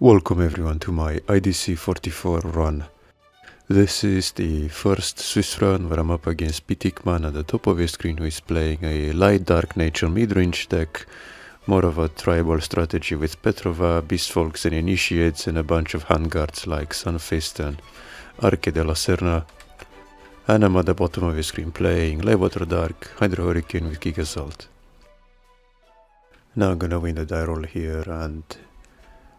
Welcome everyone to my IDC 44 run. This is the first Swiss run where I'm up against Pitikman at the top of your screen, who is playing a light dark nature midrange deck, more of a tribal strategy with Petrova, Beastfolks and Initiates and a bunch of handguards like Sunfist and Arche de la Serna. And I'm at the bottom of your screen playing LWD Dark Hydro Hurricane with Gigazald. Now I'm gonna win the die roll here, and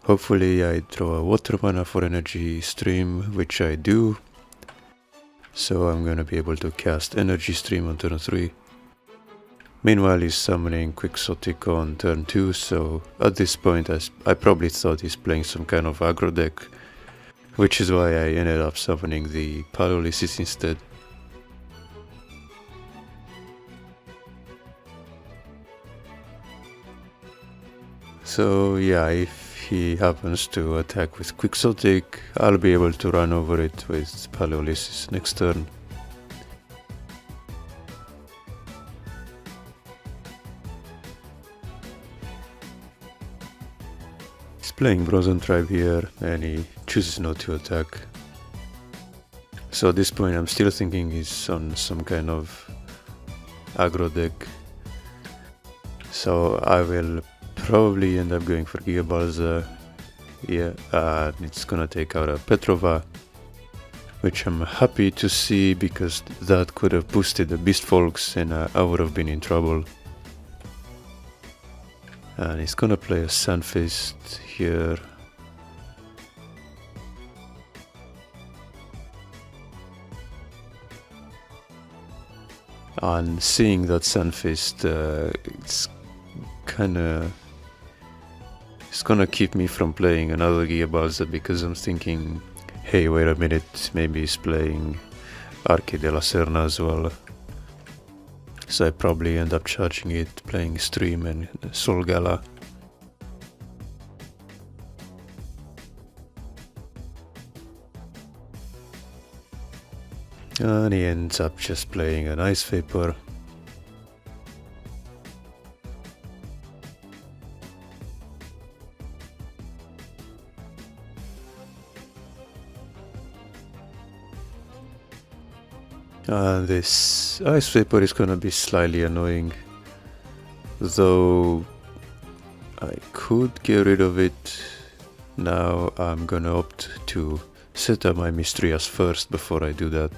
hopefully I draw a water mana for energy stream, which I do. So I'm gonna be able to cast energy stream on turn 3. Meanwhile he's summoning Quixotic on turn 2, so at this point I probably thought he's playing some kind of aggro deck, which is why I ended up summoning the Paralysis instead. So yeah, if he happens to attack with Quixotic, I'll be able to run over it with Paralysis next turn. He's playing Bronze Tribe here and he chooses not to attack. So at this point I'm still thinking he's on some kind of aggro deck. So I will probably end up going for Gigazald. Yeah, it's gonna take out a Petrova, which I'm happy to see because that could have boosted the Beastfolks and I would have been in trouble. And he's gonna play a Sunfist here. And seeing that Sunfist, it's gonna keep me from playing another Gigazald because I'm thinking, hey, wait a minute, maybe he's playing Arche de la Serna as well. So I probably end up charging it, playing Stream and Sol Gala. And he ends up just playing an Ice Vapor. This Ice Vapor is gonna be slightly annoying, though I could get rid of it. Now I'm gonna opt to set up my Mystrias first before I do that.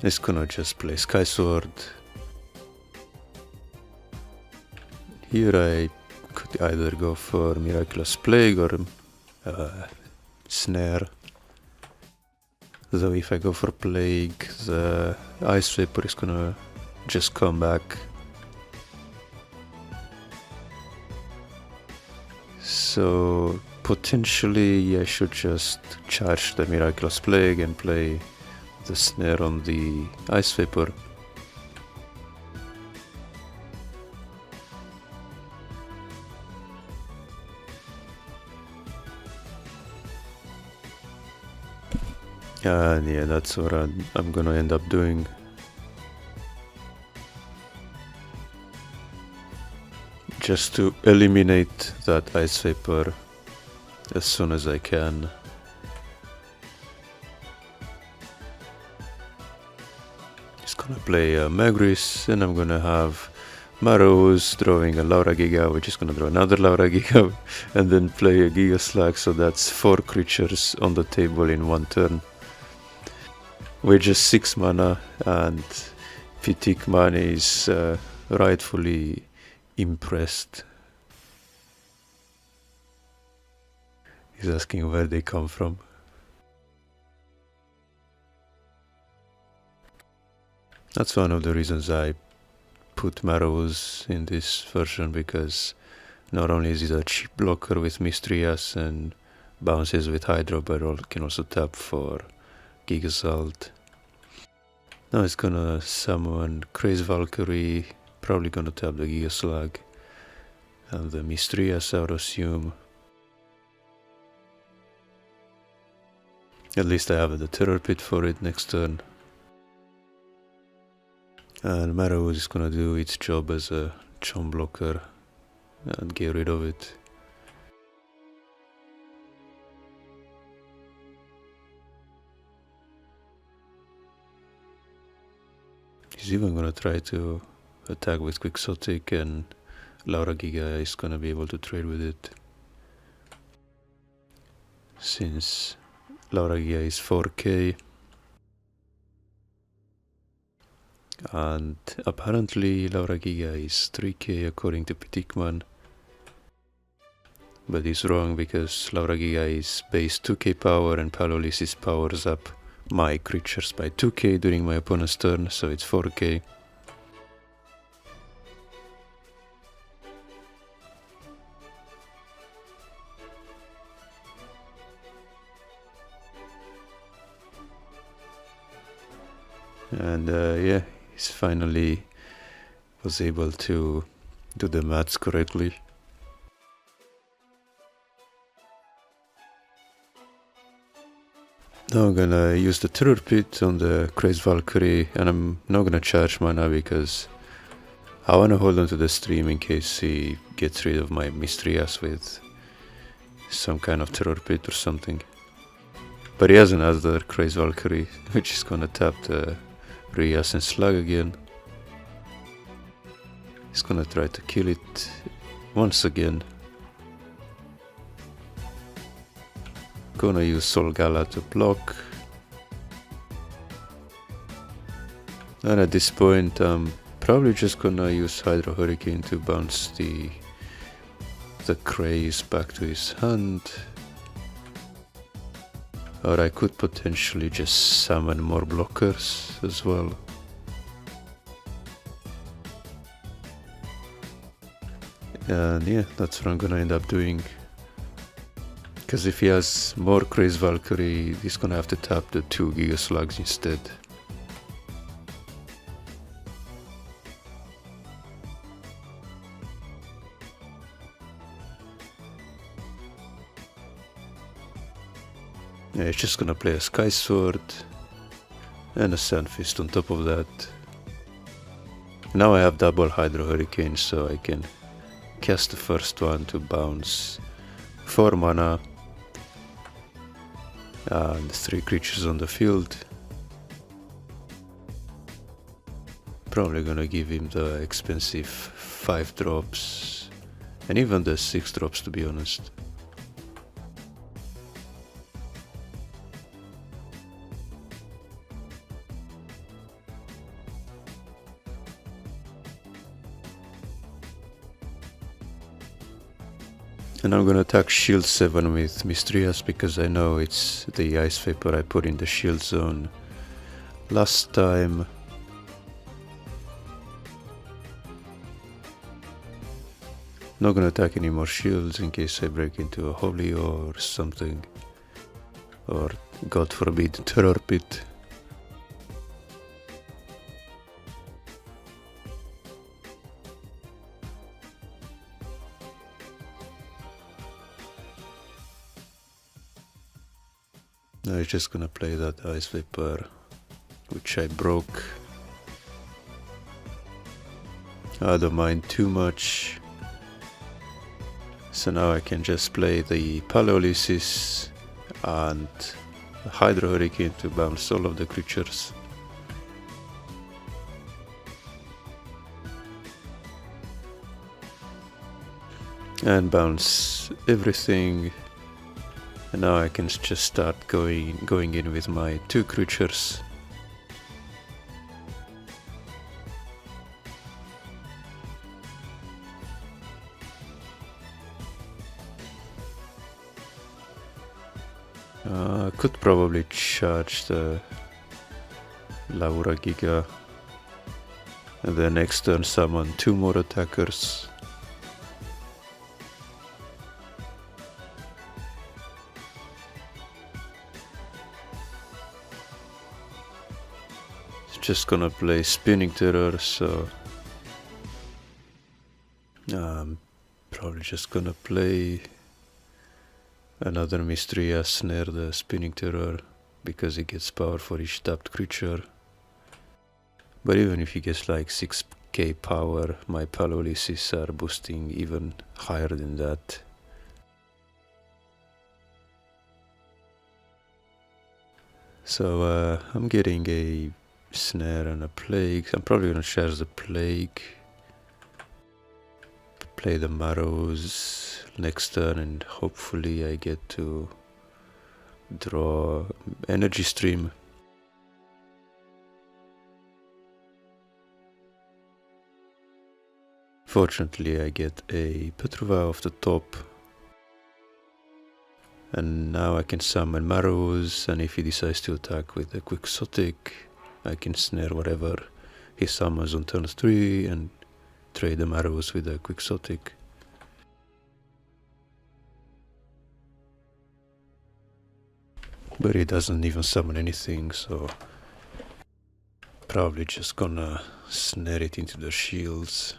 It's gonna just play Sky Sword. Here I could either go for Miraculous Plague or Snare. Though if I go for Plague, the Ice Vapor is gonna just come back. So potentially I should just charge the Miraculous Plague and play the Snare on the Ice Vapor. And yeah, that's what I'm gonna end up doing. Just to eliminate that Ice Vapor as soon as I can. Just gonna play Magris, and I'm gonna have Marrows drawing a Laura Giga, which is gonna draw another Laura Giga, and then play a Giga Slag, so that's 4 creatures on the table in one turn. We're just 6 mana, and Pitikman is rightfully impressed. He's asking where they come from. That's one of the reasons I put Marrows in this version, because not only is it a cheap blocker with Mystrias and bounces with Hydro, but can also tap for Gigazald. Now it's gonna summon Craze Valkyrie, probably gonna tap the Gigaslag and the Mystrias, I would assume. At least I have the Terror Pit for it next turn. And Marrows is gonna do its job as a chum blocker and get rid of it. He's even gonna try to attack with Quixotic, and Laura Giga is gonna be able to trade with it. Since Laura Giga is 4k. And apparently Laura Giga is 3k according to Pitikman. But he's wrong, because Laura Giga is base 2k power and Palolysis powers up my creatures by 2k during my opponent's turn, so it's 4k. And yeah, he's finally was able to do the maths correctly. Now I'm gonna use the Terror Pit on the Crazed Valkyrie, and I'm not gonna charge mana because I wanna hold on to the stream in case he gets rid of my Mistrias with some kind of Terror Pit or something. But he has another Crazed Valkyrie, which is gonna tap the Rias and Slug again. He's gonna try to kill it once again. Gonna use Sol Gala to block. And at this point I'm probably just gonna use Hydro Hurricane to bounce the Craze back to his hand. Or I could potentially just summon more blockers as well. And yeah, that's what I'm gonna end up doing. Because if he has more Crazed Valkyrie, he's gonna have to tap the 2 Gigaslugs instead. Yeah, he's just gonna play a Sky Sword and a Sand Fist on top of that. Now I have double Hydro Hurricane, so I can cast the first one to bounce 4 mana and 3 creatures on the field. Probably gonna give him the expensive 5 drops and even the 6 drops, to be honest. And I'm gonna attack shield 7 with Mistrias because I know it's the Ice Vapor I put in the shield zone last time. Not gonna attack any more shields in case I break into a Holy or something. Or God forbid, Terror Pit. Now I'm just gonna play that Ice Vapor, which I broke. I don't mind too much. So now I can just play the Palolysis and the Hydro Hurricane to bounce all of the creatures. And bounce everything. And now I can just start going in with my 2 creatures. I could probably charge the Laura Giga and then next turn summon 2 more attackers. Just gonna play Spinning Terror, so I'm probably just gonna play another Mistrias near the Spinning Terror because he gets power for each tapped creature. But even if he gets like 6 K power, my pyrolysis are boosting even higher than that. So I'm getting a snare and a plague. I'm probably gonna charge the plague, play the marrows next turn, and hopefully I get to draw energy stream. Fortunately I get a Petrova off the top, and now I can summon marrows, and if he decides to attack with a Quixotic, I can snare whatever he summons on turn 3 and trade the marrows with a Quixotic. But he doesn't even summon anything, so probably just gonna snare it into the shields.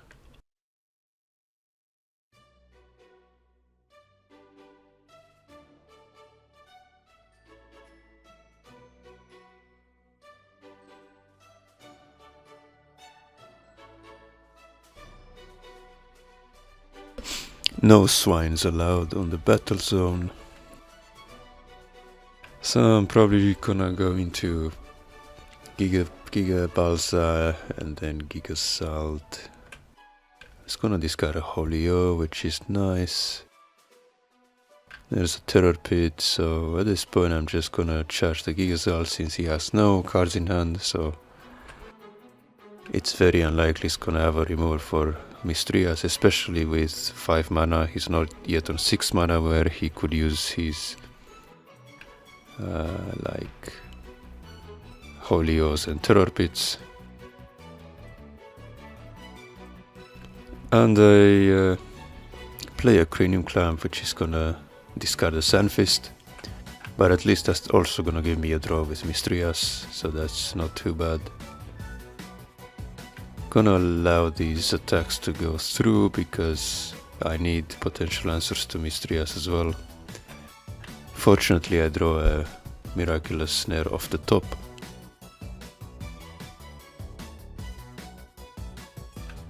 No swines allowed on the battle zone. So I'm probably gonna go into Giga Balsa and then Gigazald. It's gonna discard a Holio, which is nice. There's a Terror Pit, so at this point I'm just gonna charge the Gigazald since he has no cards in hand, so it's very unlikely he's gonna have a removal for Mistrias, especially with 5 mana. He's not yet on 6 mana where he could use his like Holios and Terror Pits. And I play a Cranium Clamp, which is gonna discard the Sandfist, but at least that's also gonna give me a draw with Mistrias, so that's not too bad. Gonna allow these attacks to go through because I need potential answers to Mistrias as well. Fortunately I draw a Miraculous Snare off the top.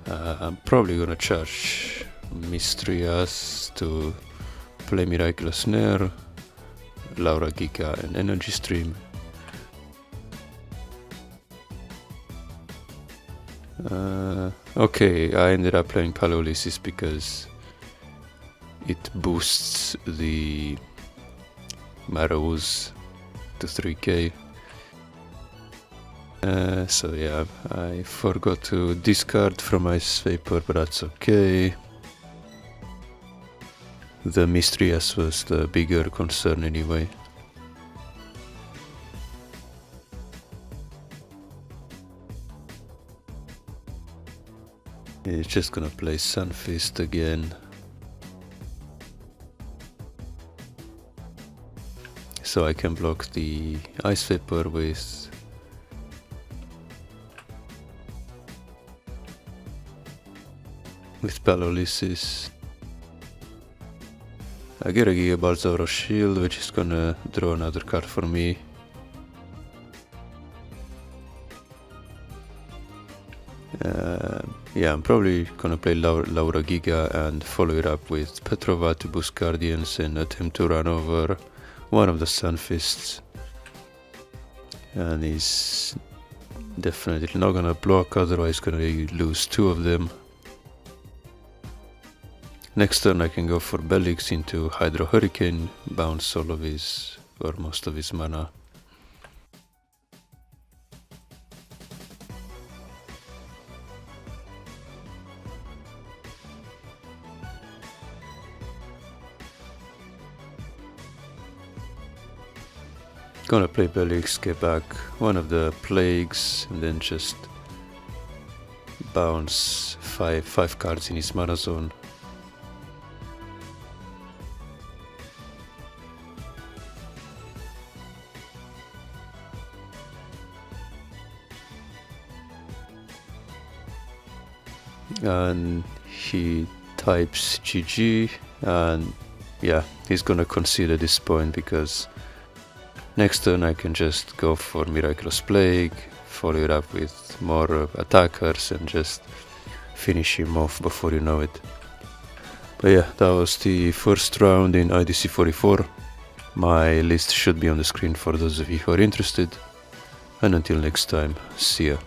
I'm probably gonna charge Mistrias to play Miraculous Snare, Laura Giga and Energy Stream. Okay, I ended up playing Pyrolysis because it boosts the Marrows to 3k. So yeah, I forgot to discard from Ice Vapor, but that's okay. The Mistrias was the bigger concern anyway. It's just gonna play Sunfist again. So I can block the Ice Vapor with Pyrolysis. I get a Gigabalzauro Shield, which is gonna draw another card for me. Yeah, I'm probably gonna play Laura Giga and follow it up with Petrova to boost Guardians and attempt to run over one of the Sunfists. And he's definitely not gonna block, otherwise gonna lose 2 of them. Next turn I can go for Bellix into Hydro Hurricane, bounce all of his, or most of his mana. Gonna play Bellix, get back one of the plagues, and then just bounce 5 cards in his mana zone. And he types GG, and yeah, he's gonna concede at this point because next turn I can just go for Miraculous Plague, follow it up with more attackers and just finish him off before you know it. But yeah, that was the first round in IDC 44. My list should be on the screen for those of you who are interested. And until next time, see ya.